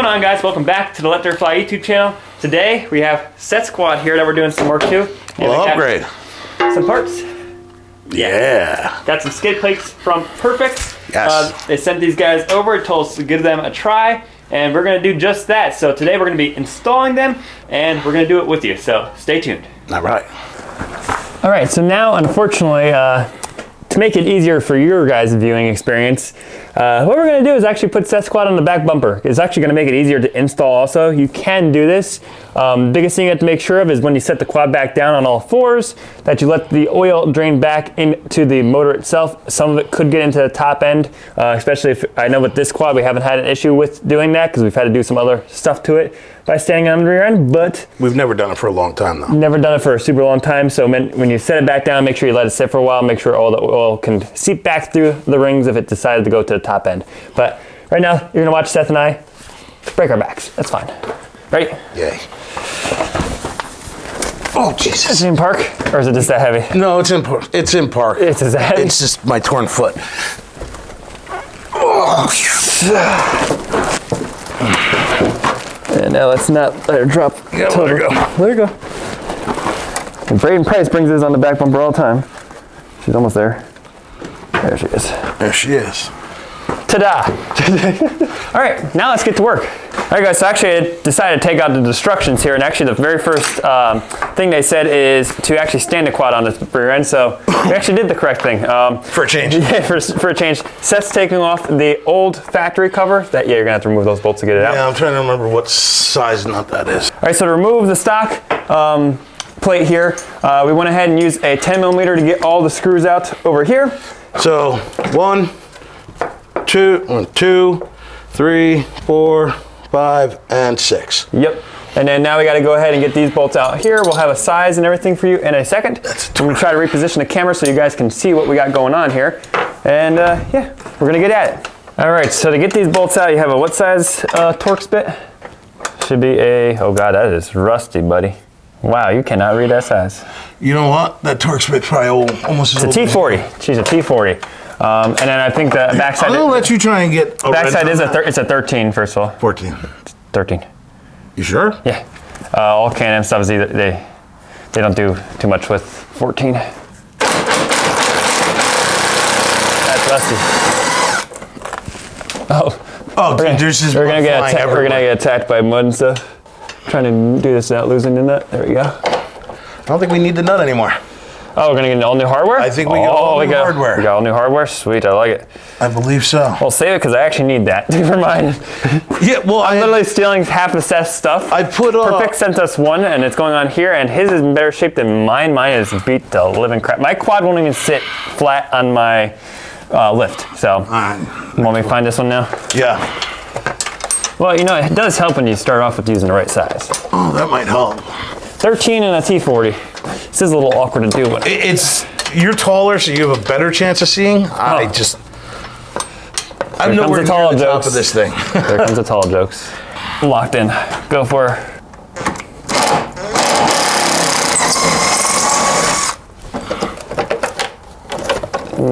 going on, guys? Welcome back to the Let There Fly YouTube channel. Today we have Seth's quad here that we're doing some work to. Well, upgrade. Some parts. Yeah. Got some skid plates from PERFEX. Yes. They sent these guys over, told us to give them a try, and we're going to do just that. So today we're going to be installing them, and we're going to do it with you. So stay tuned. All right. All right, so now unfortunately, to make it easier for your guys' viewing experience, what we're going to do is actually put Seth's quad on the back bumper. It's actually going to make it easier to install also. You can do this. Biggest thing you have to make sure of is when you set the quad back down on all fours, that you let the oil drain back into the motor itself. Some of it could get into the top end, especially if, I know with this quad we haven't had an issue with doing that because we've had to do some other stuff to it by standing on the rear end, but we've never done it for a long time though. Never done it for a super long time, so when you set it back down, make sure you let it sit for a while, make sure all the oil can seep back through the rings if it decided to go to the top end. But right now, you're gonna watch Seth and I break our backs. That's fine. Ready? Yay. Oh, Jesus. Is it in park, or is it just that heavy? No, it's in park. It's in park. It's as heavy? It's just my torn foot. Oh. And now let's not let her drop. Yeah, let her go. Let her go. And Braden Price brings this on the back bumper all the time. She's almost there. There she is. There she is. Ta-da! All right, now let's get to work. All right, guys, so actually I decided to take out the instructions here, and actually the very first thing they said is to actually stand the quad on the rear end, so we actually did the correct thing. For a change. Yeah, for a change. Seth's taking off the old factory cover. That, yeah, you're gonna have to remove those bolts to get it out. Yeah, I'm trying to remember what size nut that is. All right, so to remove the stock plate here, we went ahead and used a 10 millimeter to get all the screws out over here. So 1, 2, 3, 4, 5, and 6. Yep. And then now we got to go ahead and get these bolts out here. We'll have a size and everything for you in a second. I'm going to try to reposition the camera so you guys can see what we got going on here. And yeah, we're going to get at it. All right, so to get these bolts out, you have a what size Torx bit? Should be a, oh God, that is rusty, buddy. Wow, you cannot read that size. You know what? That Torx bit's probably almost as old. It's a T40. She's a T40. And then I think the backside. I'm gonna let you try and get. Backside is it's a 13 first of all. 14. 13. You sure? Yeah. All Can-Am stuff is either they don't do too much with 14. That's rusty. Oh, we're gonna get attacked by mud and stuff. Trying to do this without losing the nut. There we go. I don't think we need the nut anymore. Oh, we're gonna get all new hardware? I think we get all new hardware. We got all new hardware? Sweet, I like it. I believe so. Well, save it because I actually need that for mine. Yeah, well, I'm literally stealing half of Seth's stuff. I put PERFEX sent us one, and it's going on here, and his is in better shape than mine. Mine is beat the living crap. My quad won't even sit flat on my lift. So, want me to find this one now? Yeah. Well, you know, it does help when you start off with using the right size. Oh, that might help. 13 and a T40. This is a little awkward to do, but you're taller, so you have a better chance of seeing. I'm nowhere near the top of this thing. There comes the tall jokes. Locked in. Go for her.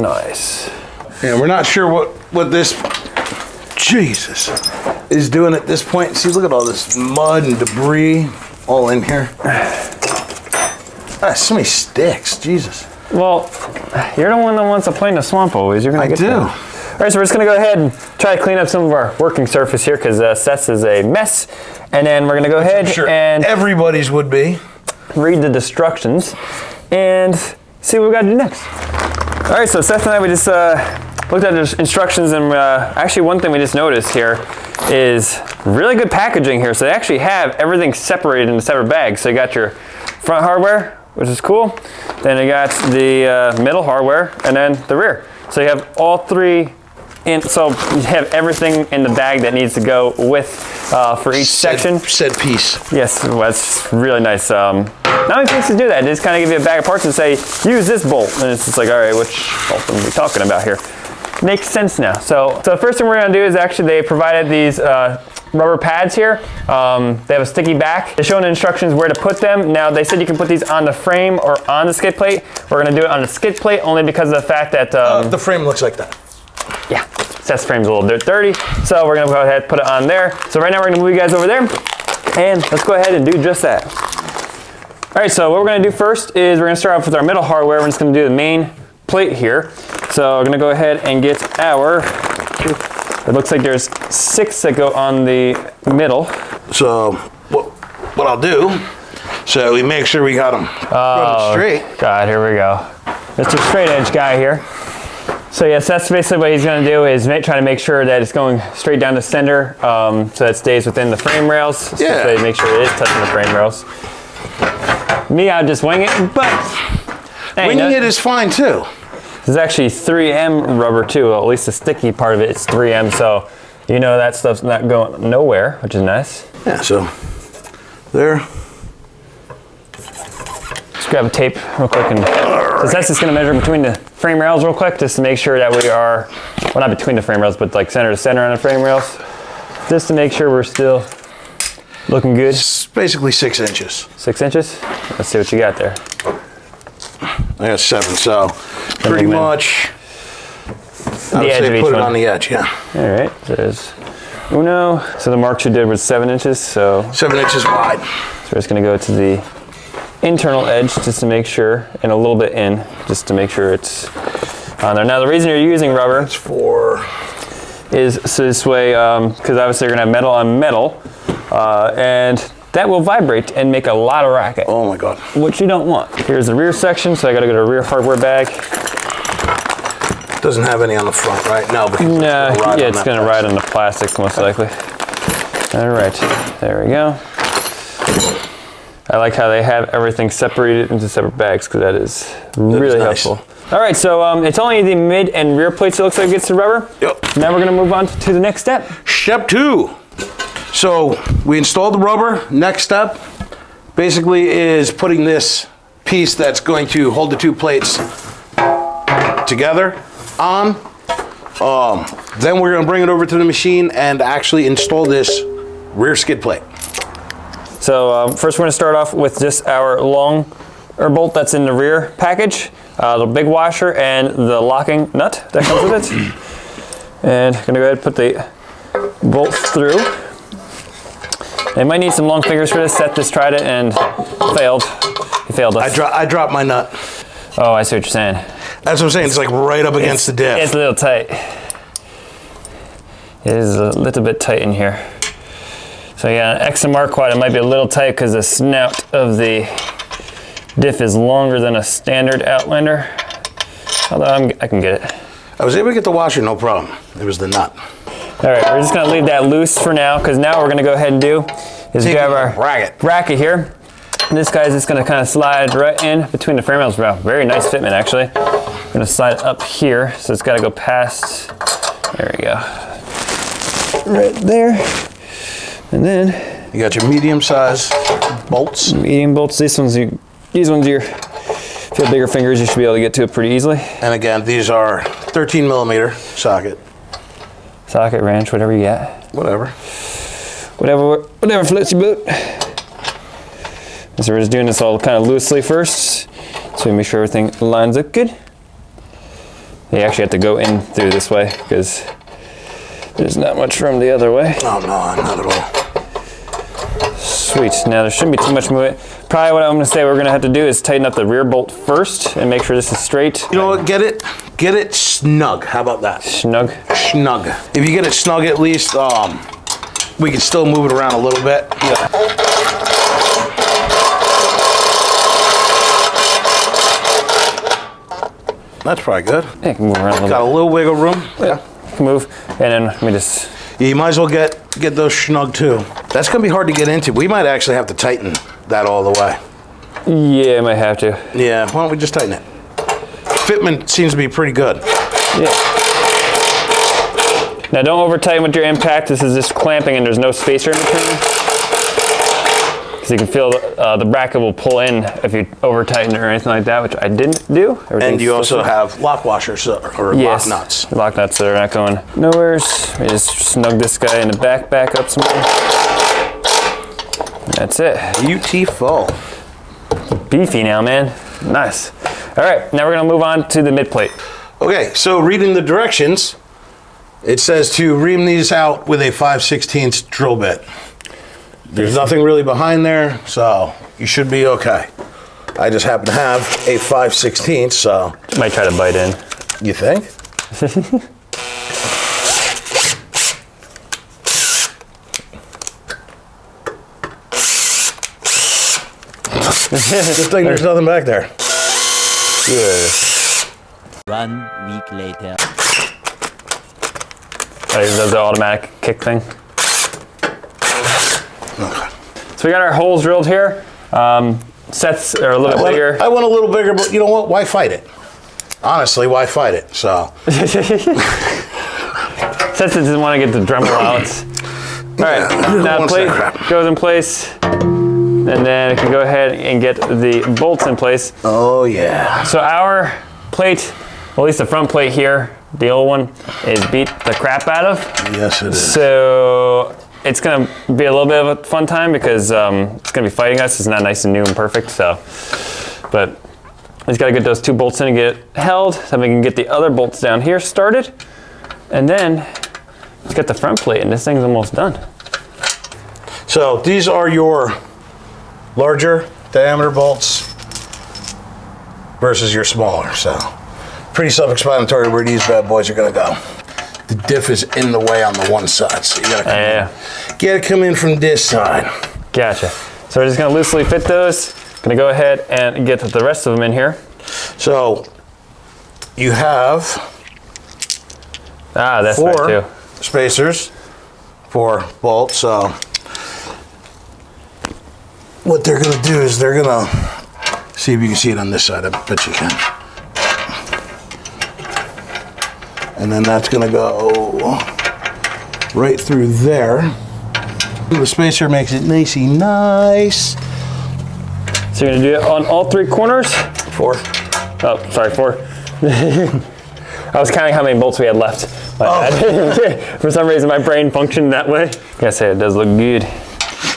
Nice. Yeah, we're not sure what this Jesus is doing at this point. See, look at all this mud and debris all in here. So many sticks, Jesus. Well, you're the one that wants to play in the swamp always. You're gonna get that. All right, so we're just gonna go ahead and try to clean up some of our working surface here because Seth's is a mess. And then we're gonna go ahead and everybody's would be. Read the instructions and see what we gotta do next. All right, so Seth and I, we just looked at the instructions, and actually one thing we just noticed here is really good packaging here. So they actually have everything separated into separate bags. So you got your front hardware, which is cool. Then you got the middle hardware, and then the rear. So you have all three in, so you have everything in the bag that needs to go with for each section. Said piece. Yes, well, that's really nice. Not many places do that. They just kind of give you a bag of parts and say, use this bolt. And it's just like, all right, which bolt are we talking about here? Makes sense now. So the first thing we're gonna do is actually they provided these rubber pads here. They have a sticky back. They're showing the instructions where to put them. Now they said you can put these on the frame or on the skid plate. We're gonna do it on the skid plate only because of the fact that... the frame looks like that. Yeah. Seth's frame's a little bit dirty, so we're gonna go ahead and put it on there. So right now we're gonna move you guys over there, and let's go ahead and do just that. All right, so what we're gonna do first is we're gonna start off with our middle hardware. We're just gonna do the main plate here. So we're gonna go ahead and get our, it looks like there's 6 that go on the middle. So what I'll do, so we make sure we got them straight. God, here we go. Mr. Straight Edge guy here. So yes, that's basically what he's gonna do is try to make sure that it's going straight down the center, so that it stays within the frame rails. Yeah. So make sure it is touching the frame rails. Me, I'll just wing it, but hey, Winging it is fine too. This is actually 3M rubber too. Well, at least the sticky part of it is 3M, so you know that stuff's not going nowhere, which is nice. Yeah, so there. Let's grab a tape real quick, and so that's just gonna measure between the frame rails real quick, just to make sure that we are, well, not between the frame rails, but like center to center on the frame rails, just to make sure we're still looking good. It's basically 6 inches. 6 inches? Let's see what you got there. I got 7, so pretty much I would edge of say each put it one. on the edge, yeah. All right, there's uno. So the marks you did was 7 inches, so 7 inches wide. we're just gonna go to the internal edge just to make sure, and a little bit in, just to make sure it's on there. Now the reason you're using rubber That's for is so this way, because obviously you're gonna have metal on metal, and that will vibrate and make a lot of racket. Oh my God. Which you don't want. Here's the rear section, so I gotta go to a rear hardware bag. Doesn't have any on the front, right? No, because No, yeah, it's gonna ride on the plastic most likely. All right, there we go. I like how they have everything separated into separate bags, because that is really nice. helpful. All right, so it's only the mid and rear plates it looks like gets the rubber. Yep. Now we're gonna move on to the next step. Step 2. So we installed the rubber. Next step basically is putting this piece that's going to hold the 2 plates together on. Then we're going to bring it over to the machine and actually install this rear skid plate. So first we're gonna start off with just our long bolt that's in the rear package, the big washer and the locking nut that comes with it. And I'm gonna go ahead and put the bolt through. They might need some long fingers for this. Seth just tried it and failed. He failed us. I dropped my nut. Oh, I see what you're saying. That's what I'm saying. It's like right up against the diff. It's a little tight. It is a little bit tight in here. So yeah, XMR quad, it might be a little tight because the snout of the diff is longer than a standard Outlander. Although I can get it. I was able to get the washer, no problem. It was the nut. All right, we're just gonna leave that loose for now, because now what we're gonna go ahead and do is grab our bracket here. And this guy's just gonna kind of slide right in between the frame rails. Wow, very nice fitment actually. I'm gonna slide it up here, so it's gotta go past, there we go. Right there. And then you got your medium size bolts. Medium bolts. These ones, if you have bigger fingers, you should be able to get to it pretty easily. And again, these are 13 millimeter socket. Socket, wrench, whatever you got. Whatever. Whatever floats your boat. So we're just doing this all kind of loosely first, so we make sure everything lines up good. You actually have to go in through this way because there's not much room the other way. Oh no, not at all. Sweet. Now there shouldn't be too much movement. Probably what I'm going to say we're going to have to do is tighten up the rear bolt first and make sure this is straight. You know what? Get it snug. How about that? Snug. Snug. If you get it snug, at least we can still move it around a little bit. Yeah. That's probably good. Yeah, you can move around a little Got a little wiggle room. Yeah. You can move, and then let me just. Yeah, you might as well get those snug too. That's gonna be hard to get into. We might actually have to tighten that all the way. Yeah, I might have to. Yeah, why don't we just tighten it? Fitment seems to be pretty good. Yeah. Now don't over tighten with your impact. This is just clamping and there's no spacer in between. Because you can feel the bracket will pull in if you over tighten it or anything like that, which I didn't do. And you also have lock washers or yes, lock nuts. Lock nuts that are not going nowheres. We just snug this guy in the back up some more. That's it. Beautiful. Beefy now, man. Nice. All right, now we're gonna move on to the mid plate. Okay, so reading the directions, It says to ream these out with a 5/16 drill bit. There's nothing really behind there, so you should be okay. I just happen to have a 5/16, so. Might try to bite in. You think? Good thing there's nothing back there. Yeah. 1 week later. Oh, it does the automatic kick thing. Okay. So we got our holes drilled here. Sets are a little bit bigger. I want a little bigger, but you know what? Why fight it? Honestly, why fight it? So. Seth doesn't want to get the Dremel out. All right, now plate goes in place, and then it can go ahead and get the bolts in place. Oh yeah. So our plate, well, at least the front plate here, the old one, is beat the crap out of. Yes, it is. So it's gonna be a little bit of a fun time because it's gonna be fighting us. It's not nice and new and perfect. So, but we just gotta get those 2 bolts in and get it held, so we can get the other bolts down here started, and then let's get the front plate, and this thing's almost done. So these are your larger diameter bolts versus your smaller. So pretty self-explanatory where these bad boys are gonna go. The diff is in the way on the one side, so you gotta come in from this side. Gotcha. So we're just gonna loosely fit those. Gonna go ahead and get the rest of them in here. So you have that's 4 right too. spacers for bolts. So what they're gonna do is they're gonna see if you can see it on this side. I bet you can. And then that's gonna go right through there. The spacer makes it nice. So you're gonna do it on all 3 corners? 4. Oh, sorry, 4. I was counting how many bolts we had left. For some reason, my brain functioned that way. Gotta say, it does look good.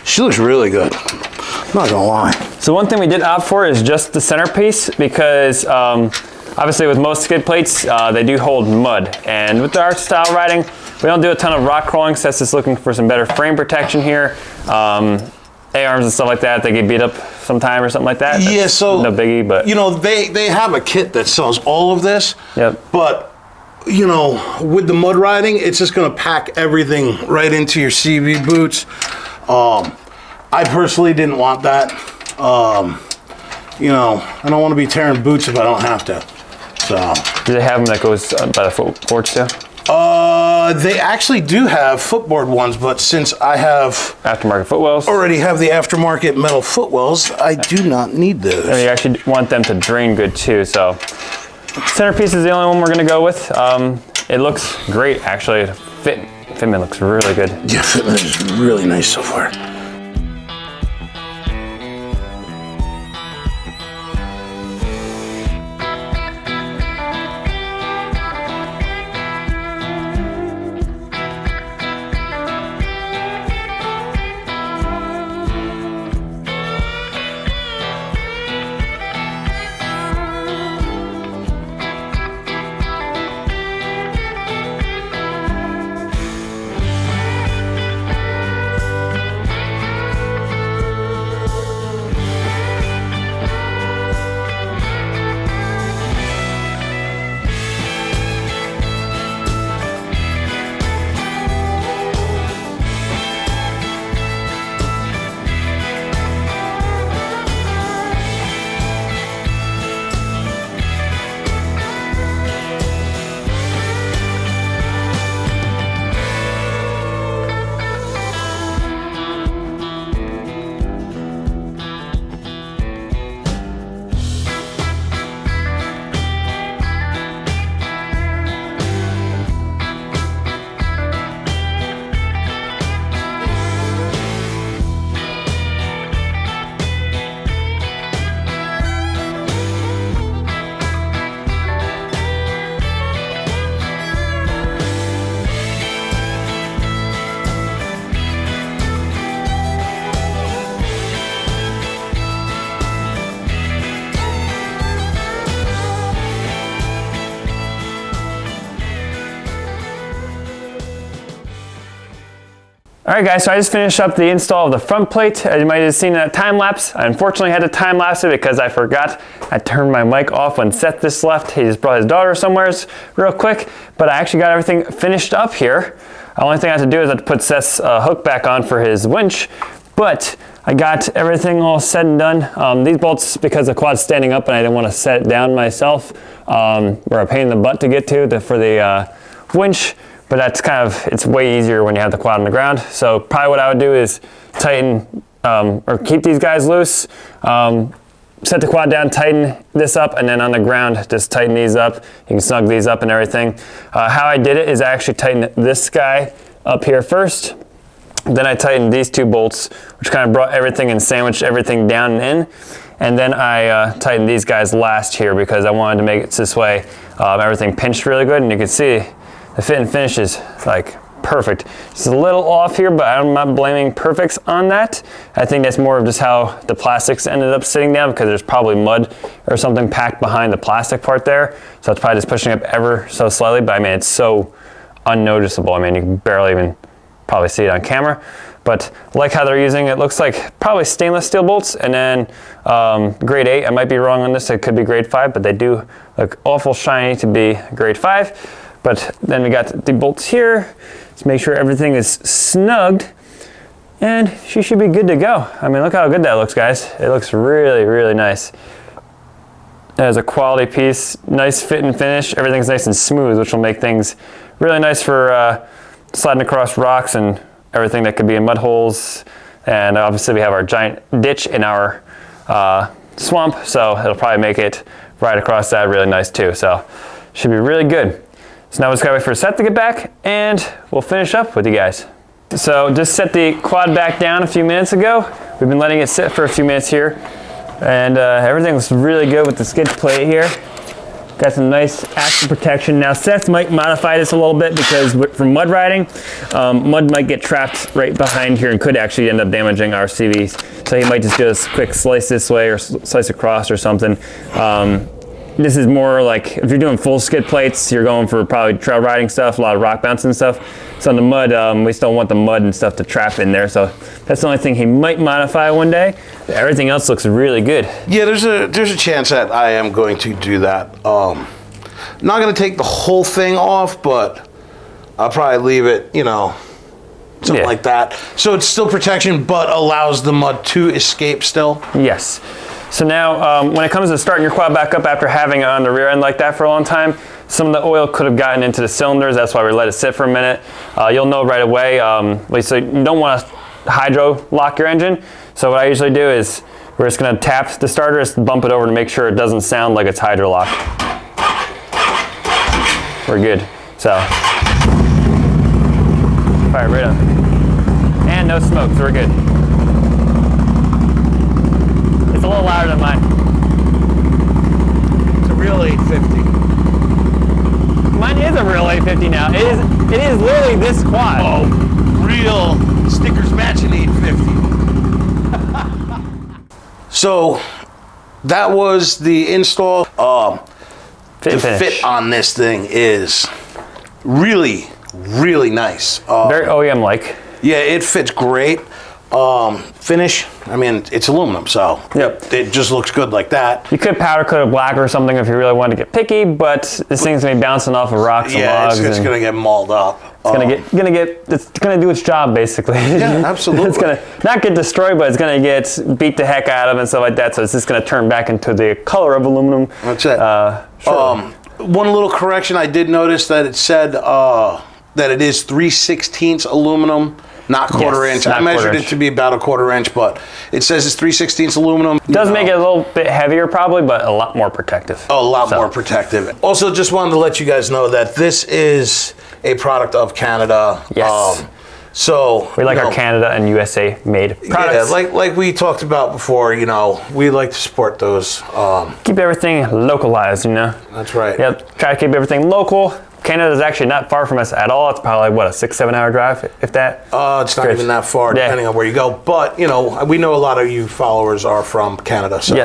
She looks really good. I'm not gonna lie. So one thing we did opt for is just the centerpiece because obviously with most skid plates, they do hold mud. And with our style riding, we don't do a ton of rock crawling, so that's just looking for some better frame protection here. A-arms and stuff like that, they get beat up sometime or something like that. Yeah, That's so no biggie, but you know, they have a kit that sells all of this. Yep. But you know, with the mud riding, it's just gonna pack everything right into your CV boots. I personally didn't want that. You know, I don't want to be tearing boots if I don't have to. So. Do they have them that goes by the footboards too? They actually do have footboard ones, but since I have Aftermarket footwells? already have the aftermarket metal footwells, I do not need those. And you actually want them to drain good too, so. Centerpiece is the only one we're gonna go with. It looks great, actually. Fitment looks really good. Yeah, fitment is really nice so far. All right, guys, so I just finished up the install of the front plate. As you might have seen in that time lapse, I unfortunately had to time lapse it because I forgot I turned my mic off when Seth just left. He just brought his daughter somewhere real quick, but I actually got everything finished up here. The only thing I have to do is I have to put Seth's hook back on for his winch, but I got everything all said and done. These bolts, because the quad's standing up and I didn't want to set it down myself, were a pain in the butt to get to for the winch. But that's it's way easier when you have the quad on the ground. So probably what I would do is tighten or keep these guys loose, set the quad down, tighten this up, and then on the ground, just tighten these up. You can snug these up and everything. How I did it is I actually tightened this guy up here first. Then I tightened these two bolts, which kind of brought everything and sandwiched everything down and in. And then I tightened these guys last here because I wanted to make it this way. Everything pinched really good, and you can see the fit and finish is like perfect. It's a little off here, but I'm not blaming PERFEX on that. I think that's more of just how the plastics ended up sitting down because there's probably mud or something packed behind the plastic part there. So it's probably just pushing up ever so slightly, but I mean, it's so unnoticeable. I mean, you can barely even probably see it on camera, but I like how they're using it. Looks like probably stainless steel bolts, and then grade 8. I might be wrong on this. It could be grade 5, but they do look awful shiny to be grade 5. But then we got the bolts here. Let's make sure everything is snugged, and she should be good to go. I mean, look how good that looks, guys. It looks really, really nice. As a quality piece, nice fit and finish. Everything's nice and smooth, which will make things really nice for sliding across rocks and everything that could be in mud holes. And obviously we have our giant ditch in our swamp, so it'll probably make it right across that really nice too. So should be really good. So now we just gotta wait for Seth to get back and we'll finish up with you guys. So just set the quad back down a few minutes ago. We've been letting it sit for a few minutes here, and everything looks really good with the skid plate here. Got some nice action protection. Now Seth might modify this a little bit because from mud riding, mud might get trapped right behind here and could actually end up damaging our CVs. So he might just do a quick slice this way or slice across or something. This is more like if you're doing full skid plates, you're going for probably trail riding stuff, a lot of rock bouncing and stuff. So in the mud, we still want the mud and stuff to trap in there. So that's the only thing he might modify one day. Everything else looks really good. Yeah, there's a chance that I am going to do that. Not going to take the whole thing off, but I'll probably leave it, something like that. So it's still protection, but allows the mud to escape still. Yes. So now, when it comes to starting your quad back up after having it on the rear end like that for a long time, some of the oil could have gotten into the cylinders. That's why we let it sit for a minute. You'll know right away. So you don't want to hydro lock your engine. So what I usually do is we're just going to tap the starter, just bump it over to make sure it doesn't sound like it's hydro locked. We're good. So fire right up. And no smoke, so we're good. It's a little louder than mine. It's a real 850. Mine is a real 850 now. It is literally this quad. Oh, real stickers matching 850. So that was the install. The fit on this thing is really, really nice. Very OEM-like. Yeah, it fits great. Finish, I mean, it's aluminum, so yep. It just looks good like that. You could powder coat it black or something if you really wanted to get picky, but this thing's gonna be bouncing off of rocks and logs. It's gonna get mauled up. It's gonna do its job basically. Yeah, absolutely. It's gonna not get destroyed, but it's gonna get beat the heck out of and stuff like that. So it's just gonna turn back into the color of aluminum. That's it. Sure. One little correction, I did notice that it said that it is 3/16 aluminum. Not quarter inch. I measured it to be about a quarter inch, but it says it's 3/16 aluminum. It does make it a little bit heavier probably, but a lot more protective. Oh, a lot more protective. Also, just wanted to let you guys know that this is a product of Canada. Yes. So we like our Canada and USA made products. Yeah, like we talked about before, we like to support those. Keep everything localized, That's right. Yep, try to keep everything local. Canada is actually not far from us at all. It's probably what, a 6-7 hour drive, if that. It's not even that far, depending on where you go. But we know a lot of you followers are from Canada, so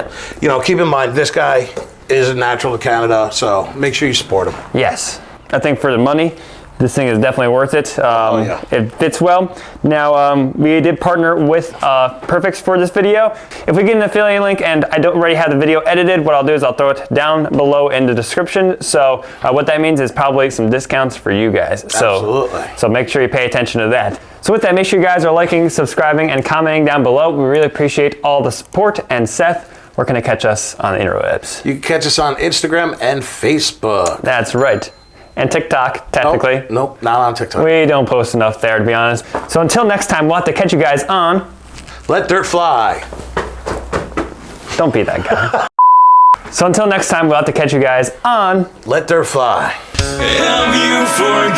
keep in mind this guy is a natural to Canada, so make sure you support him. Yes, I think for the money, This thing is definitely worth it. Yeah. It fits well. Now, we did partner with PERFEX for this video. If we get an affiliate link and I don't already have the video edited, what I'll do is I'll throw it down below in the description. So what that means is probably some discounts for you guys. Absolutely. So make sure you pay attention to that. So with that, make sure you guys are liking, subscribing, and commenting down below. We really appreciate all the support. And Seth, where can I catch us on the interwebs? You can catch us on Instagram and Facebook. That's right. And TikTok, technically. Nope, not on TikTok. We don't post enough there, to be honest. So until next time, we'll have to catch you guys on... Let dirt fly. Don't be that guy. So until next time, we'll have to catch you guys on... Let dirt fly. Have you forgotten?